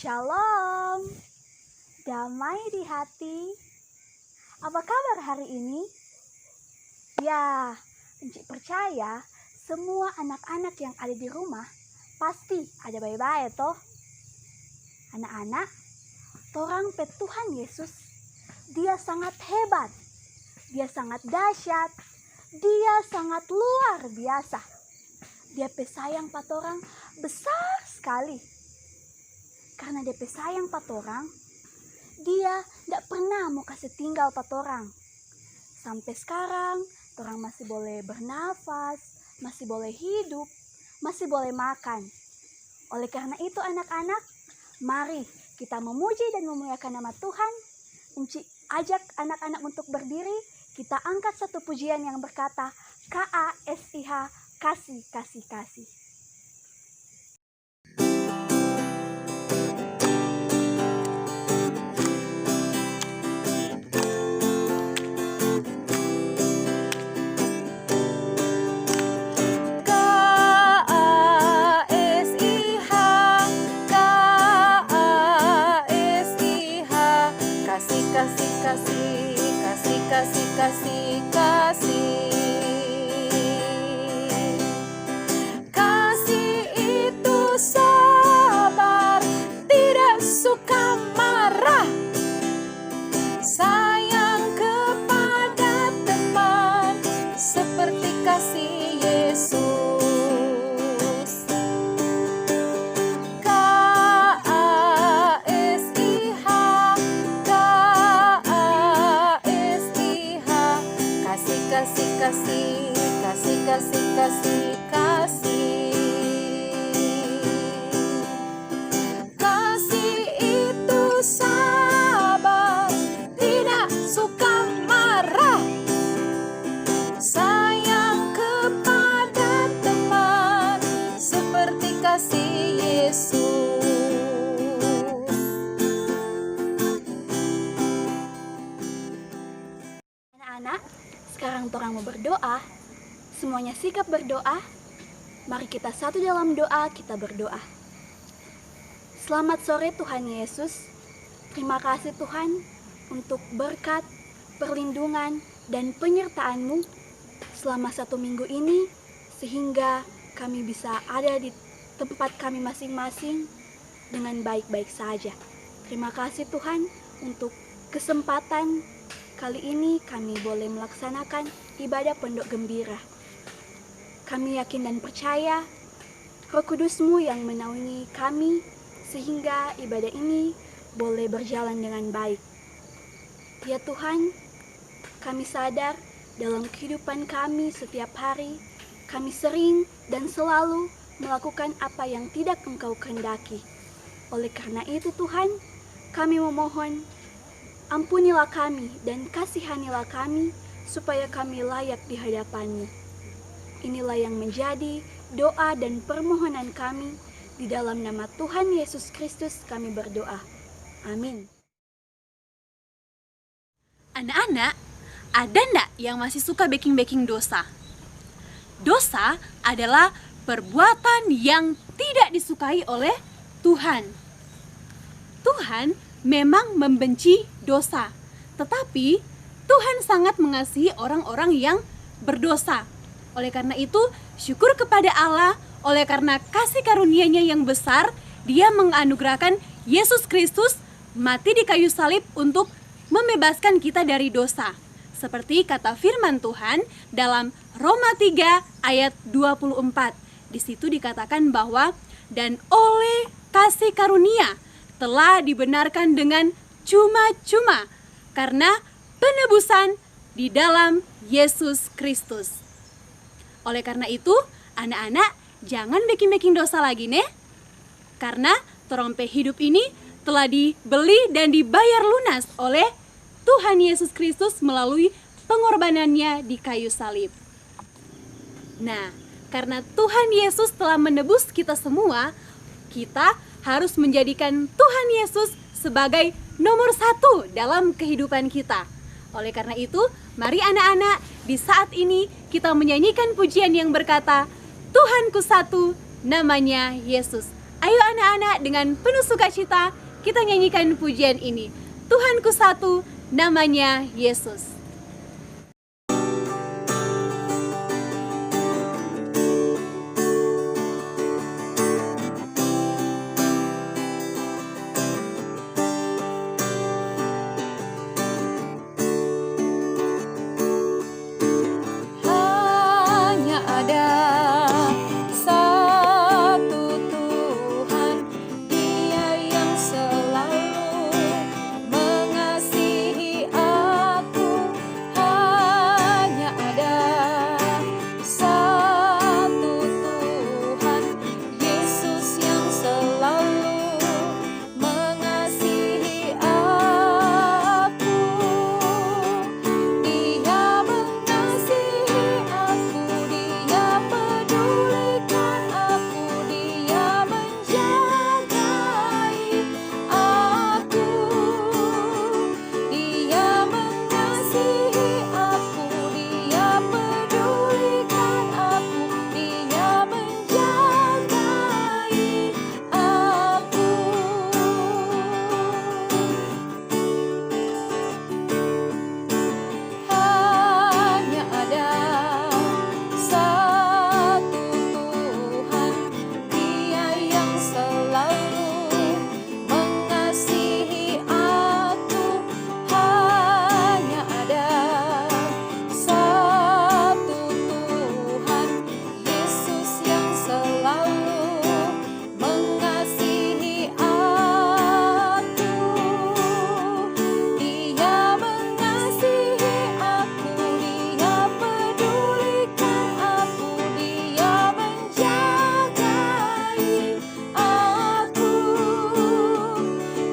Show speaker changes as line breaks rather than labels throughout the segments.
Shalom, damai di hati. Apa kabar hari ini? Ya, Encik percaya semua anak-anak yang ada di rumah pasti ada baik-baik toh. Anak-anak, torang pe Tuhan Yesus, Dia sangat hebat, Dia sangat dahsyat, Dia sangat luar biasa. Dia pe sayang patorang besar sekali. Karena dia sayang patorang, dia tidak pernah mau kasih tinggal patorang. Sampai sekarang, torang masih boleh bernafas, masih boleh hidup, masih boleh makan. Oleh karena itu anak-anak, mari kita memuji dan memuliakan nama Tuhan. Encik ajak anak-anak untuk berdiri, kita angkat satu pujian yang berkata, KASIH, kasih, kasih, kasih.
Kasih itu sabar, tidak suka marah, sayang kepada teman, seperti kasih Yesus. KASIH, KASIH, kasih, kasih, kasih, kasih, kasih, kasih, kasih. Kasih itu sabar, tidak suka marah, sayang kepada teman, seperti kasih Yesus.
Anak-anak, sekarang torang mau berdoa. Semuanya sikap berdoa. Mari kita satu dalam doa, kita berdoa. Selamat sore Tuhan Yesus. Terima kasih Tuhan untuk berkat, perlindungan, dan penyertaan-Mu selama 1 minggu ini, sehingga kami bisa ada di tempat kami masing-masing dengan baik-baik saja. Terima kasih Tuhan untuk kesempatan kali ini kami boleh melaksanakan ibadah Pondok Gembira. Kami yakin dan percaya Roh Kudus-Mu yang menaungi kami sehingga ibadah ini boleh berjalan dengan baik. Ya Tuhan, kami sadar dalam kehidupan kami setiap hari, kami sering dan selalu melakukan apa yang tidak Engkau kehendaki. Oleh karena itu Tuhan, kami memohon, ampunilah kami dan kasihanilah kami supaya kami layak di hadapan-Mu. Inilah yang menjadi doa dan permohonan kami. Di dalam nama Tuhan Yesus Kristus kami berdoa. Amin.
Anak-anak, ada ndak yang masih suka baking-baking dosa? Dosa adalah perbuatan yang tidak disukai oleh Tuhan. Tuhan memang membenci dosa, tetapi Tuhan sangat mengasihi orang-orang yang berdosa. Oleh karena itu, syukur kepada Allah, oleh karena kasih karunia-Nya yang besar, Dia menganugerahkan Yesus Kristus mati di kayu salib untuk membebaskan kita dari dosa. Seperti kata firman Tuhan dalam Roma 3 ayat 24. Di situ dikatakan bahwa, dan oleh kasih karunia telah dibenarkan dengan cuma-cuma karena penebusan di dalam Yesus Kristus. Oleh karena itu, anak-anak jangan baking-baking dosa lagi nih. Karena torompe hidup ini telah dibeli dan dibayar lunas oleh Tuhan Yesus Kristus melalui pengorbanannya di kayu salib. Nah, karena Tuhan Yesus telah menebus kita semua, kita harus menjadikan Tuhan Yesus sebagai nomor 1 dalam kehidupan kita. Oleh karena itu, mari anak-anak, di saat ini kita menyanyikan pujian yang berkata, Tuhanku satu, namanya Yesus. Ayo anak-anak, dengan penuh sukacita kita nyanyikan pujian ini. Tuhanku satu, namanya Yesus.
Hanya ada satu Tuhan, Dia yang selalu mengasihi aku. Hanya ada satu Tuhan, Yesus yang selalu mengasihi aku. Dia mengasihi aku, Dia pedulikan aku, Dia menjagai aku. Dia mengasihi aku, Dia pedulikan aku, Dia menjagai aku. Hanya ada satu Tuhan, Dia yang selalu mengasihi aku. Hanya ada satu Tuhan, Yesus yang selalu mengasihi aku. Dia mengasihi aku, Dia pedulikan aku, Dia menjagai aku.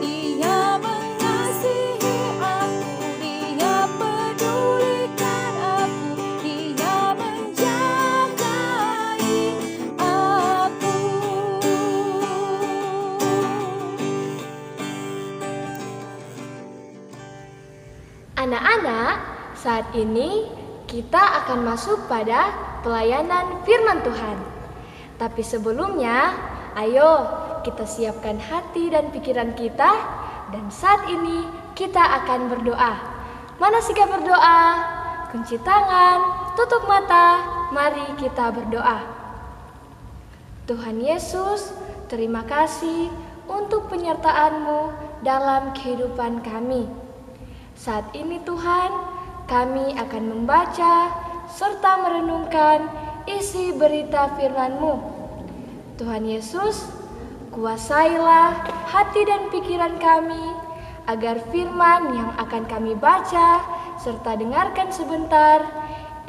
Dia mengasihi aku, Dia pedulikan aku, Dia menjagai aku.
Anak-anak, saat ini kita akan masuk pada pelayanan firman Tuhan. Tapi sebelumnya, ayo kita siapkan hati dan pikiran kita, dan saat ini kita akan berdoa. Mana sikap berdoa? Kunci tangan, tutup mata, mari kita berdoa. Tuhan Yesus, terima kasih untuk penyertaan-Mu dalam kehidupan kami. Saat ini Tuhan, kami akan membaca serta merenungkan isi berita firman-Mu. Tuhan Yesus, kuasailah hati dan pikiran kami, agar firman yang akan kami baca serta dengarkan sebentar,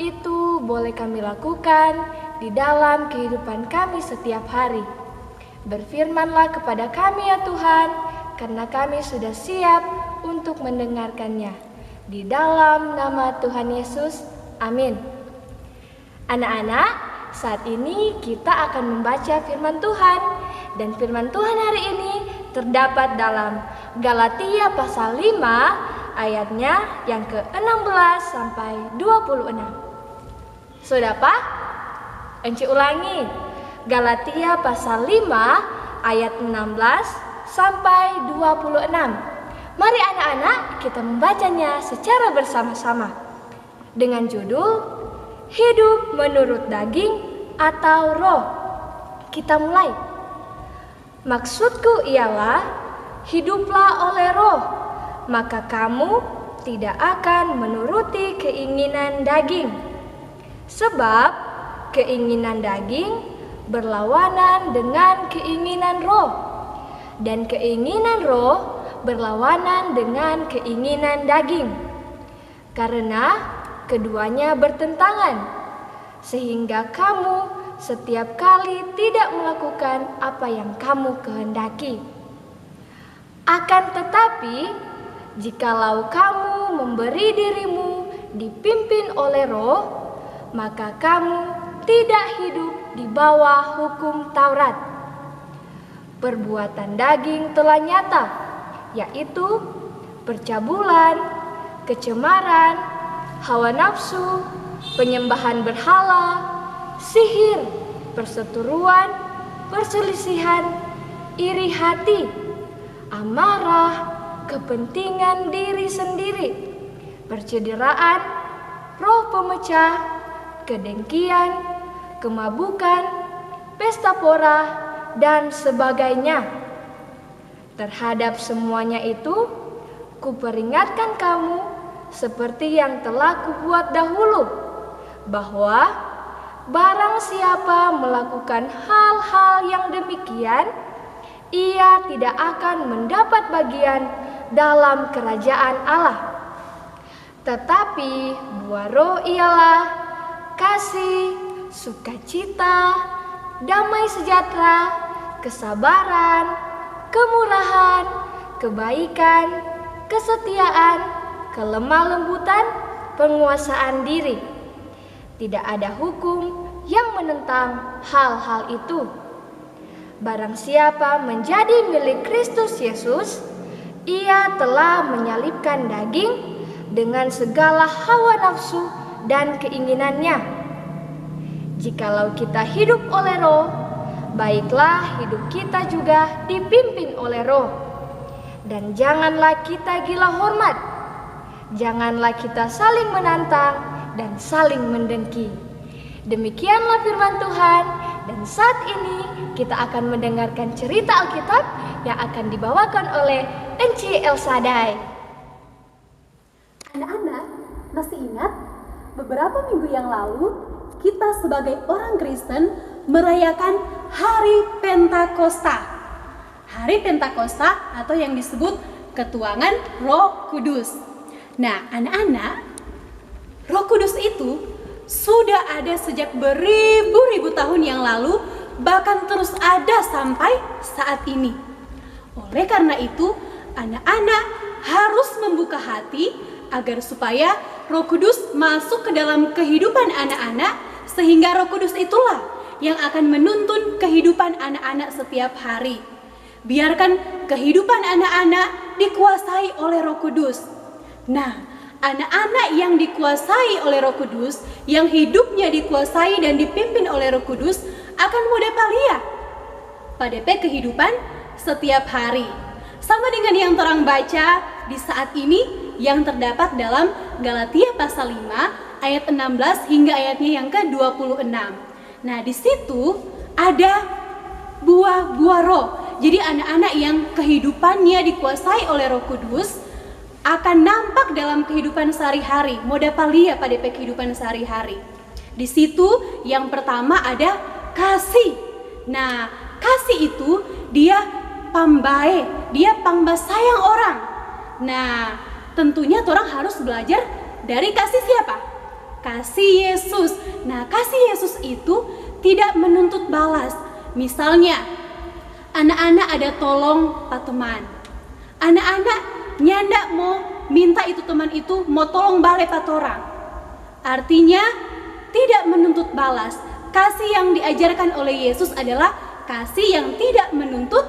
itu boleh kami lakukan di dalam kehidupan kami setiap hari. Berfirmanlah kepada kami ya Tuhan, karena kami sudah siap untuk mendengarkannya. Di dalam nama Tuhan Yesus, amin. Anak-anak, saat ini kita akan membaca firman Tuhan. Dan firman Tuhan hari ini terdapat dalam Galatia pasal 5 ayatnya yang ke-16 sampai 26. Sudah Pak? Enci ulangi. Galatia pasal 5 ayat 16 sampai 26. Mari anak-anak kita membacanya secara bersama-sama dengan judul Hidup Menurut Daging atau Roh. Kita mulai. Maksudku ialah hiduplah oleh roh, maka kamu tidak akan menuruti keinginan daging. Sebab keinginan daging berlawanan dengan keinginan roh, dan keinginan roh berlawanan dengan keinginan daging, karena keduanya bertentangan, sehingga kamu setiap kali tidak melakukan apa yang kamu kehendaki. Akan tetapi, jikalau kamu memberi dirimu dipimpin oleh roh, maka kamu tidak hidup di bawah hukum Taurat. Perbuatan daging telah nyata, yaitu percabulan, kecemaran, hawa nafsu, penyembahan berhala, sihir, perseteruan, perselisihan, iri hati, amarah, kepentingan diri sendiri, percederaan, roh pemecah, kedengkian, kemabukan, pesta pora, dan sebagainya. Terhadap semuanya itu, kuperingatkan kamu seperti yang telah kubuat dahulu, bahwa barang siapa melakukan hal-hal yang demikian, ia tidak akan mendapat bagian dalam kerajaan Allah. Tetapi buah roh ialah kasih, sukacita, damai sejahtera, kesabaran, kemurahan, kebaikan, kesetiaan, kelemah lembutan, penguasaan diri. Tidak ada hukum yang menentang hal-hal itu. Barang siapa menjadi milik Kristus Yesus, ia telah menyalibkan daging dengan segala hawa nafsu dan keinginannya. Jikalau kita hidup oleh Roh, baiklah hidup kita juga dipimpin oleh Roh. Dan janganlah kita gila hormat, janganlah kita saling menantang dan saling mendengki. Demikianlah firman Tuhan, dan saat ini kita akan mendengarkan cerita Alkitab yang akan dibawakan oleh Enci Elsadai.
Anak-anak, masih ingat beberapa minggu yang lalu kita sebagai orang Kristen merayakan Hari Pentakosta. Hari Pentakosta atau yang disebut ketuangan Roh Kudus. Nah, anak-anak, Roh Kudus itu sudah ada sejak beribu-ribu tahun yang lalu, bahkan terus ada sampai saat ini. Oleh karena itu, anak-anak harus membuka hati agar supaya Roh Kudus masuk ke dalam kehidupan anak-anak, sehingga Roh Kudus itulah yang akan menuntun kehidupan anak-anak setiap hari. Biarkan kehidupan anak-anak dikuasai oleh Roh Kudus. Nah, anak-anak yang dikuasai oleh Roh Kudus, yang hidupnya dikuasai dan dipimpin oleh Roh Kudus, akan modepalia pada kehidupan setiap hari. Sama dengan yang terang baca di saat ini yang terdapat dalam Galatia pasal 5 ayat 16 hingga ayatnya yang ke-26. Nah, di situ ada buah-buah roh. Jadi anak-anak yang kehidupannya dikuasai oleh Roh Kudus akan nampak dalam kehidupan sehari-hari, modepalia pada kehidupan sehari-hari. Di situ yang pertama ada kasih. Nah, kasih itu dia pambae, dia pamba sayang orang. Nah, tentunya orang harus belajar dari kasih siapa? Kasih Yesus. Nah, kasih Yesus itu tidak menuntut balas. Misalnya, anak-anak ada tolong pak teman. Anak-anak nyandak mau minta itu teman itu mau tolong balik pak orang. Artinya tidak menuntut balas. Kasih yang diajarkan oleh Yesus adalah kasih yang tidak menuntut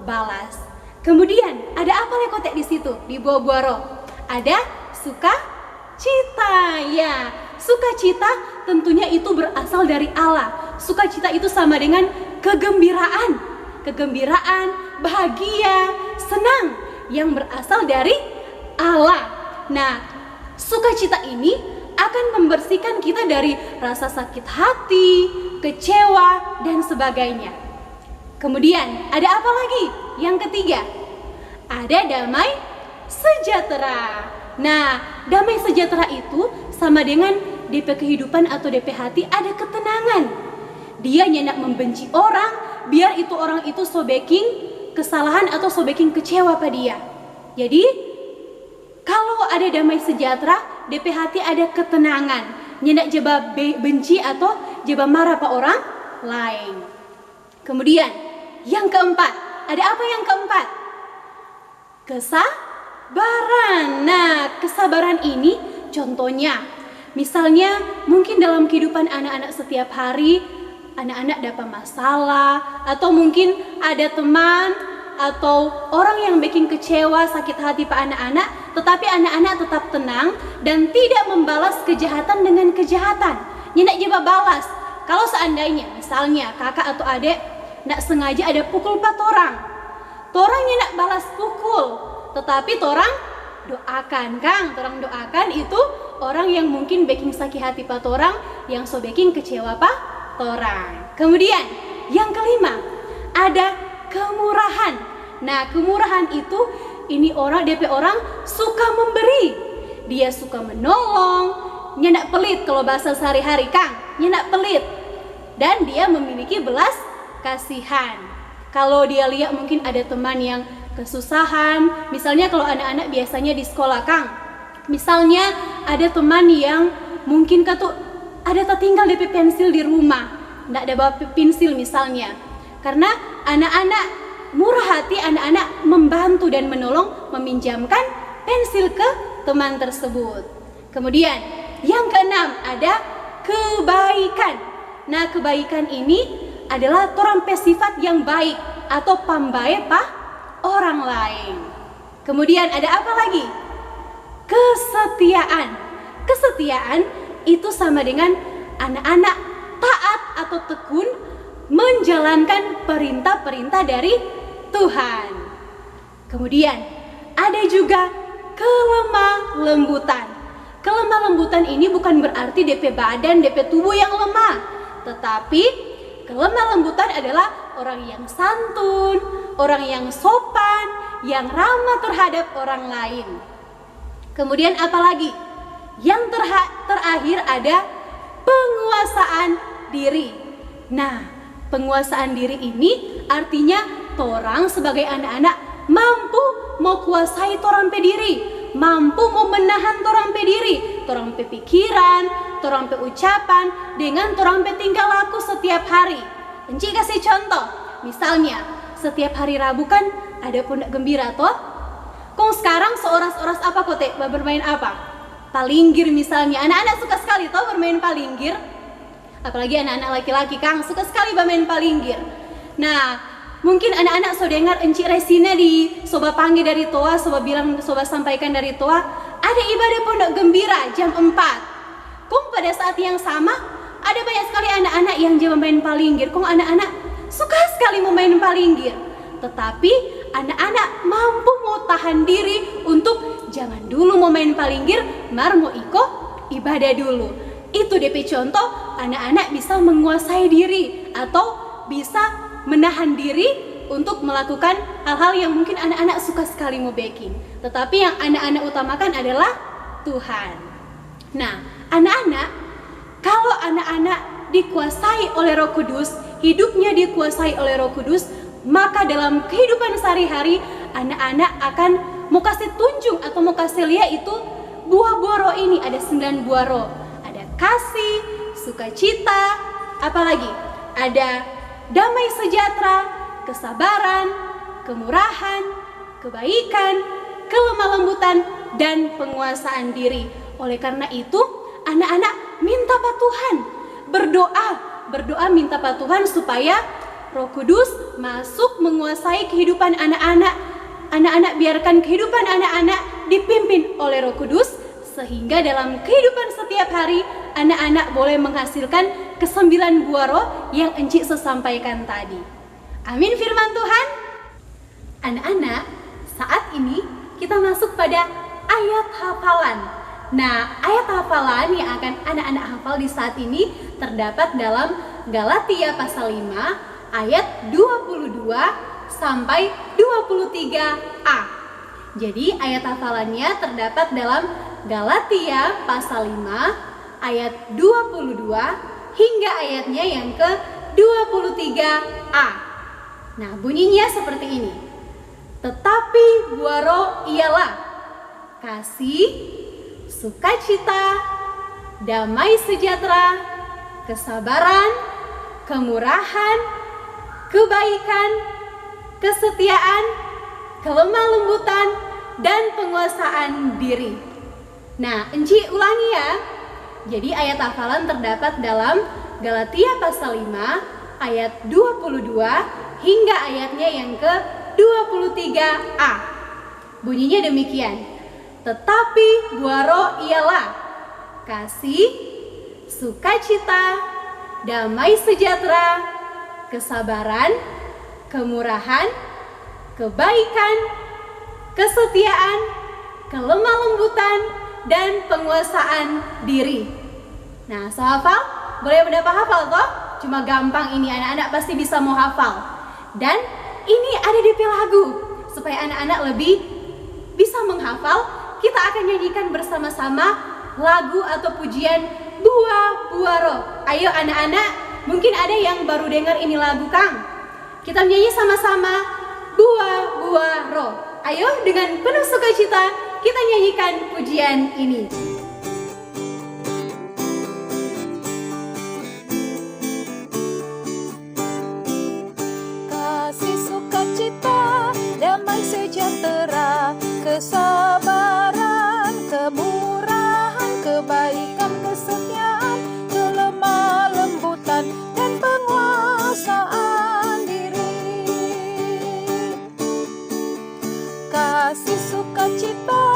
balas. Kemudian ada apa lekotek di situ di buah-buah roh? Ada sukacita. Ya, sukacita tentunya itu berasal dari Allah. Sukacita itu sama dengan kegembiraan. Kegembiraan, bahagia, senang yang berasal dari Allah. Nah, sukacita ini akan membersihkan kita dari rasa sakit hati, kecewa, dan sebagainya. Kemudian ada apa lagi? Yang ketiga, ada damai sejahtera. Nah, damai sejahtera itu sama dengan DP kehidupan atau DP hati, ada ketenangan. Dia nyendak membenci orang, biar itu orang itu sobeking kesalahan atau sobeking kecewa pada dia. Jadi, kalau ada damai sejahtera, DP hati ada ketenangan. Nyendak jeba benci atau jeba marah pada orang lain. Kemudian, yang keempat, ada apa yang keempat? Kesabaran. Nah, kesabaran ini contohnya, misalnya mungkin dalam kehidupan anak-anak setiap hari, anak-anak dapat masalah, atau mungkin ada teman atau orang yang bikin kecewa, sakit hati pak anak-anak, tetapi anak-anak tetap tenang dan tidak membalas kejahatan dengan kejahatan. Nyendak jeba balas. Kalau seandainya misalnya kakak atau adik nak sengaja ada pukul 4 orang, torang nyenak balas pukul, tetapi torang doakan, Kang. Torang doakan itu orang yang mungkin baking sakit hati pa torang, yang so baking kecewa pa torang. Kemudian yang kelima, ada kemurahan. Nah, kemurahan itu ini orang DP orang suka memberi. Dia suka menolong, nyenak pelit kalau bahasa sehari-hari, Kang. Nyenak pelit. Dan dia memiliki belas kasihan. Kalau dia lihat mungkin ada teman yang kesusahan, misalnya kalau anak-anak biasanya di sekolah, Kang, misalnya ada teman yang mungkin ada tertinggal DP pensil di rumah, nggak ada bawa pensil misalnya, karena anak-anak murah hati, anak-anak membantu dan menolong meminjamkan pensil ke teman tersebut. Kemudian yang keenam, ada kebaikan. Nah, kebaikan ini adalah torang sifat yang baik atau pambae pa orang lain. Kemudian ada apa lagi? Kesetiaan. Kesetiaan itu sama dengan anak-anak taat atau tekun menjalankan perintah-perintah dari Tuhan. Kemudian ada juga kelemah lembutan. Kelemah lembutan ini bukan berarti DP badan, DP tubuh yang lemah, tetapi kelemah lembutan adalah orang yang santun, orang yang sopan, yang ramah terhadap orang lain. Kemudian apalagi? Yang terakhir ada penguasaan diri. Nah, penguasaan diri ini artinya torang sebagai anak-anak mampu mau kuasai torang pe diri, mampu mau menahan torang pe diri, torang pe pikiran, torang pe ucapan dengan torang pe tingkah laku setiap hari. Enci kasih contoh, misalnya setiap hari Rabu kan ada pundak gembira toh. Kong sekarang seoras-oras apa kote bermain apa? Palinggir misalnya. Anak-anak suka sekali toh bermain palinggir. Apalagi anak-anak laki-laki, Kang, suka sekali bermain palinggir. Nah, mungkin anak-anak so dengar Enci Resina di soba panggil dari toa, soba sampaikan dari toa, ada ibadah pondok gembira jam 4. Kong pada saat yang sama ada banyak sekali anak-anak yang jam main palinggir. Kong anak-anak suka sekali memain palinggir. Tetapi anak-anak mampu mau tahan diri untuk jangan dulu mau main palinggir, mar mau ibadah dulu. Itu DP contoh anak-anak bisa menguasai diri atau bisa menahan diri untuk melakukan hal-hal yang mungkin anak-anak suka sekali mau baking. Tetapi yang anak-anak utamakan adalah Tuhan. Nah, anak-anak, kalau anak-anak dikuasai oleh Roh Kudus, hidupnya dikuasai oleh Roh Kudus, maka dalam kehidupan sehari-hari anak-anak akan mau kasih tunjuk atau mau kasih lihat itu buah-buah roh ini. Ada 9 buah roh. Ada kasih, sukacita, apalagi? Ada damai sejahtera, kesabaran, kemurahan, kebaikan, kelemah lembutan, dan penguasaan diri. Oleh karena itu, anak-anak minta pak Tuhan, berdoa minta pak Tuhan supaya Roh Kudus masuk menguasai kehidupan anak-anak. Anak-anak biarkan kehidupan anak-anak dipimpin oleh Roh Kudus, sehingga dalam kehidupan setiap hari anak-anak boleh menghasilkan ke9 buah roh yang Enci sesampaikan tadi. Amin firman Tuhan. Anak-anak, saat ini kita masuk pada ayat hafalan. Nah, ayat hafalan yang akan anak-anak hafal di saat ini terdapat dalam Galatia pasal 5 ayat 22 sampai 23a. Jadi ayat hafalannya terdapat dalam Galatia pasal 5 ayat 22 hingga ayatnya yang ke-23a. Nah, bunyinya seperti ini. Tetapi buah roh ialah kasih, sukacita, damai sejahtera, kesabaran, kemurahan, kebaikan, kesetiaan, kelemah lembutan, dan penguasaan diri. Nah, Enci ulangi ya. Jadi ayat hafalan terdapat dalam Galatia pasal 5 ayat 22 hingga ayatnya yang ke-23a. Bunyinya demikian. Tetapi buah roh ialah kasih, sukacita, damai sejahtera, kesabaran, kemurahan, kebaikan, kesetiaan, kelemah lembutan, dan penguasaan diri. Nah, so hafal? Boleh pada hafal toh? Cuma gampang ini, anak-anak pasti bisa mau hafal. Dan ini ada di lagu. Supaya anak-anak lebih bisa menghafal, kita akan nyanyikan bersama-sama lagu atau pujian Buah-buah Roh. Ayo anak-anak, mungkin ada yang baru dengar ini lagu Kang. Kita nyanyi sama-sama Buah-buah Roh. Ayo dengan penuh sukacita kita nyanyikan pujian ini.
Kasih, sukacita, damai sejahtera, kesabaran, kemurahan, kebaikan, kesetiaan, kelemah lembutan, dan penguasaan diri. Kasih, sukacita,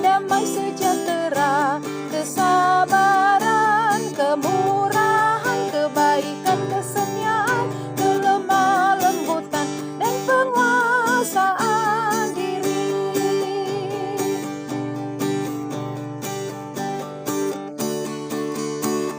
damai sejahtera, kesabaran, kemurahan, kebaikan, kesetiaan, kelemah lembutan, dan penguasaan diri.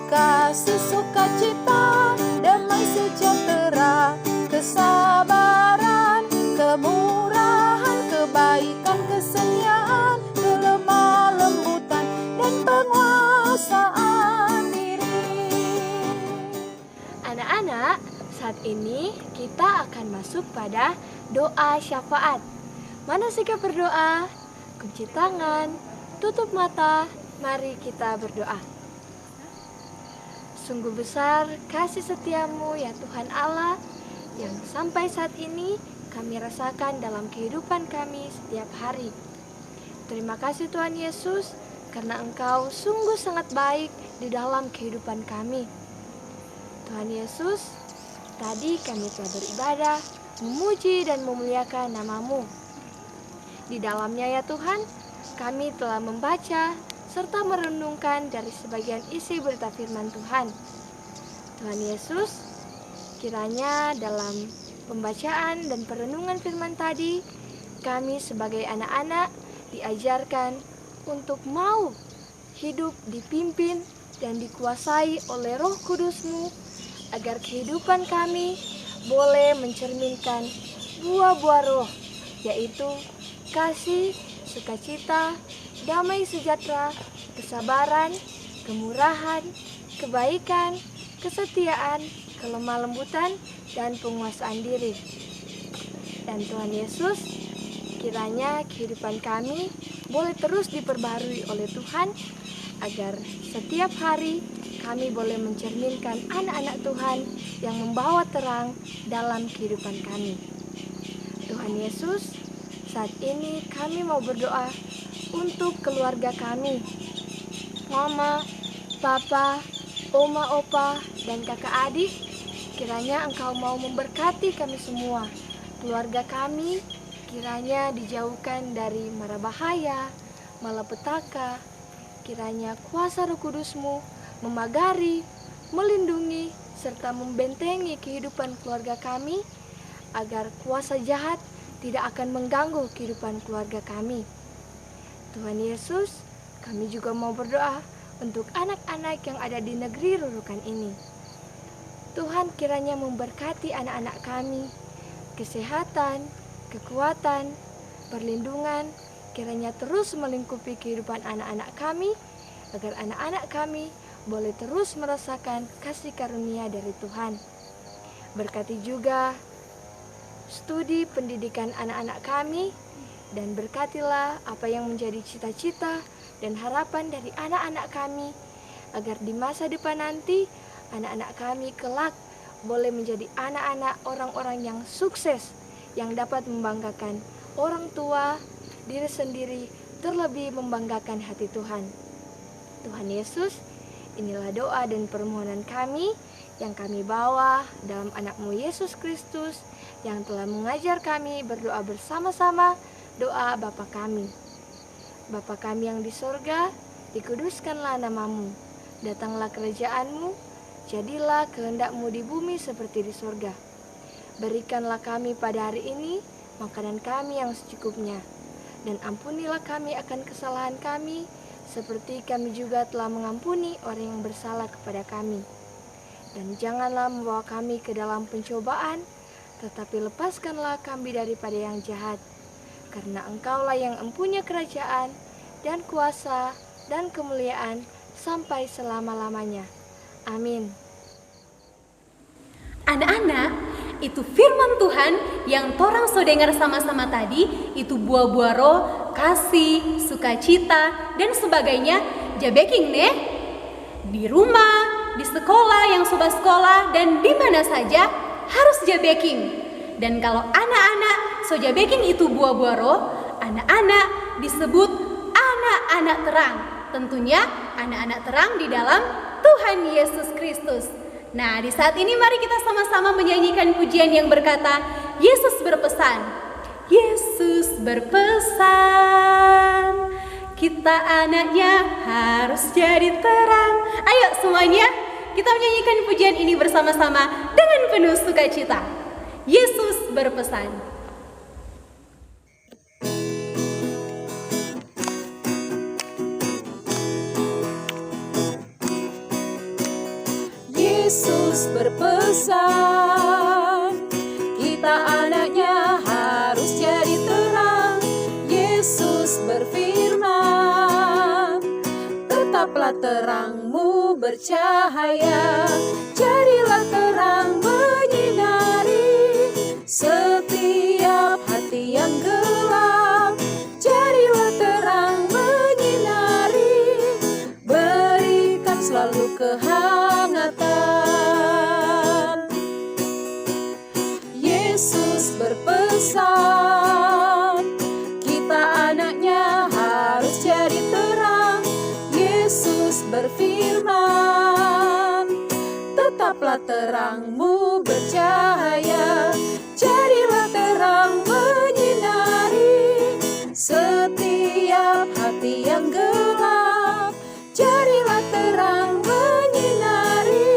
Kasih, sukacita, damai sejahtera, kesabaran, kemurahan, kebaikan, kesetiaan, kelemah lembutan, dan penguasaan diri.
Anak-anak, saat ini kita akan masuk pada doa syafaat. Mana sikap berdoa? Kunci tangan, tutup mata, mari kita berdoa. Sungguh besar kasih setiamu ya Tuhan Allah, yang sampai saat ini kami rasakan dalam kehidupan kami setiap hari. Terima kasih Tuhan Yesus, karena Engkau sungguh sangat baik di dalam kehidupan kami. Tuhan Yesus, tadi kami telah beribadah, memuji dan memuliakan nama-Mu. Di dalamnya ya Tuhan, kami telah membaca serta merenungkan dari sebagian isi berita firman Tuhan. Tuhan Yesus, kiranya dalam pembacaan dan perenungan firman tadi, kami sebagai anak-anak diajarkan untuk mau hidup dipimpin dan dikuasai oleh Roh Kudus-Mu, agar kehidupan kami boleh mencerminkan buah-buah roh, yaitu kasih, sukacita, damai sejahtera, kesabaran, kemurahan, kebaikan, kesetiaan, kelemah lembutan, dan penguasaan diri. Dan Tuhan Yesus, kiranya kehidupan kami boleh terus diperbaharui oleh Tuhan, agar setiap hari kami boleh mencerminkan anak-anak Tuhan yang membawa terang dalam kehidupan kami. Tuhan Yesus, saat ini kami mau berdoa untuk keluarga kami, Mama, Papa, Oma, Opa, dan kakak adik. Kiranya Engkau mau memberkati kami semua. Keluarga kami kiranya dijauhkan dari mara bahaya, malapetaka. Kiranya kuasa Roh Kudus-Mu memagari, melindungi, serta membentengi kehidupan keluarga kami, agar kuasa jahat tidak akan mengganggu kehidupan keluarga kami. Tuhan Yesus, kami juga mau berdoa untuk anak-anak yang ada di negeri Rurukan ini. Tuhan kiranya memberkati anak-anak kami, kesehatan, kekuatan, perlindungan, kiranya terus melingkupi kehidupan anak-anak kami, agar anak-anak kami boleh terus merasakan kasih karunia dari Tuhan. Berkati juga studi pendidikan anak-anak kami, dan berkatilah apa yang menjadi cita-cita dan harapan dari anak-anak kami, agar di masa depan nanti anak-anak kami kelak boleh menjadi anak-anak orang-orang yang sukses, yang dapat membanggakan orang tua, diri sendiri, terlebih membanggakan hati Tuhan. Tuhan Yesus, inilah doa dan permohonan kami yang kami bawa dalam anak-Mu Yesus Kristus, yang telah mengajar kami berdoa bersama-sama doa Bapa kami. Bapa kami yang di sorga, dikuduskanlah nama-Mu, datanglah kerajaan-Mu, jadilah kehendak-Mu di bumi seperti di sorga. Berikanlah kami pada hari ini makanan kami yang secukupnya. Dan ampunilah kami akan kesalahan kami, seperti kami juga telah mengampuni orang yang bersalah kepada kami. Dan janganlah membawa kami ke dalam pencobaan, tetapi lepaskanlah kami daripada yang jahat. Karena Engkaulah yang empunya kerajaan, dan kuasa, dan kemuliaan, sampai selama-lamanya. Amin.
Anak-anak, itu firman Tuhan yang torang so dengar sama-sama tadi, itu buah-buah roh, kasih, sukacita, dan sebagainya. Jabeking nih, di rumah, di sekolah yang sobat sekolah, dan di mana saja harus jabeking. Dan kalau anak-anak so jabeking itu buah-buah roh, anak-anak disebut anak-anak terang. Tentunya anak-anak terang di dalam Tuhan Yesus Kristus. Nah, di saat ini mari kita sama-sama menyanyikan pujian yang berkata, Yesus berpesan. Yesus berpesan, kita anaknya harus jadi terang. Ayo semuanya, kita menyanyikan pujian ini bersama-sama dengan penuh sukacita. Yesus berpesan.
Yesus berpesan, kita anaknya harus jadi terang. Yesus berfirman, tetaplah terangmu bercahaya. Jadilah terang menyinari setiap hati yang gelap. Jadilah terang menyinari, berikan selalu kehangatan. Yesus berpesan, kita anaknya harus jadi terang. Yesus berfirman, tetaplah terangmu bercahaya. Jadilah terang menyinari setiap hati yang gelap. Jadilah terang menyinari,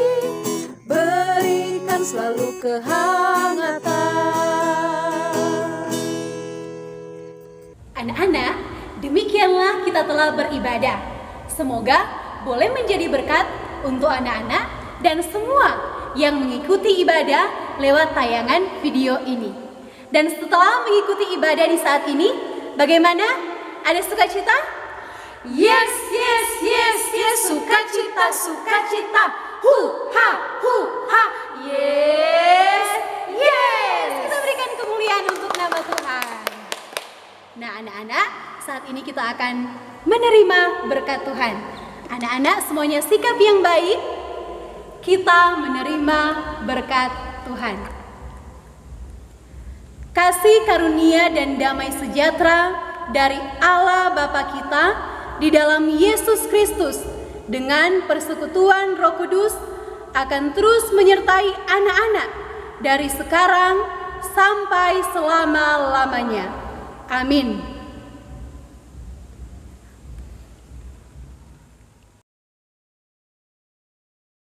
berikan selalu kehangatan.
Anak-anak, demikianlah kita telah beribadah. Semoga boleh menjadi berkat untuk anak-anak dan semua yang mengikuti ibadah lewat tayangan video ini. Dan setelah mengikuti ibadah di saat ini, bagaimana? Ada sukacita?
Yes, yes, yes, yes, sukacita, sukacita. Hu ha, yes, yes.
Kita berikan kemuliaan untuk nama Tuhan. Nah, anak-anak, saat ini kita akan menerima berkat Tuhan. Anak-anak semuanya sikap yang baik. Kita menerima berkat Tuhan. Kasih karunia dan damai sejahtera dari Allah Bapa kita di dalam Yesus Kristus dengan persekutuan Roh Kudus akan terus menyertai anak-anak dari sekarang sampai selama-lamanya. Amin.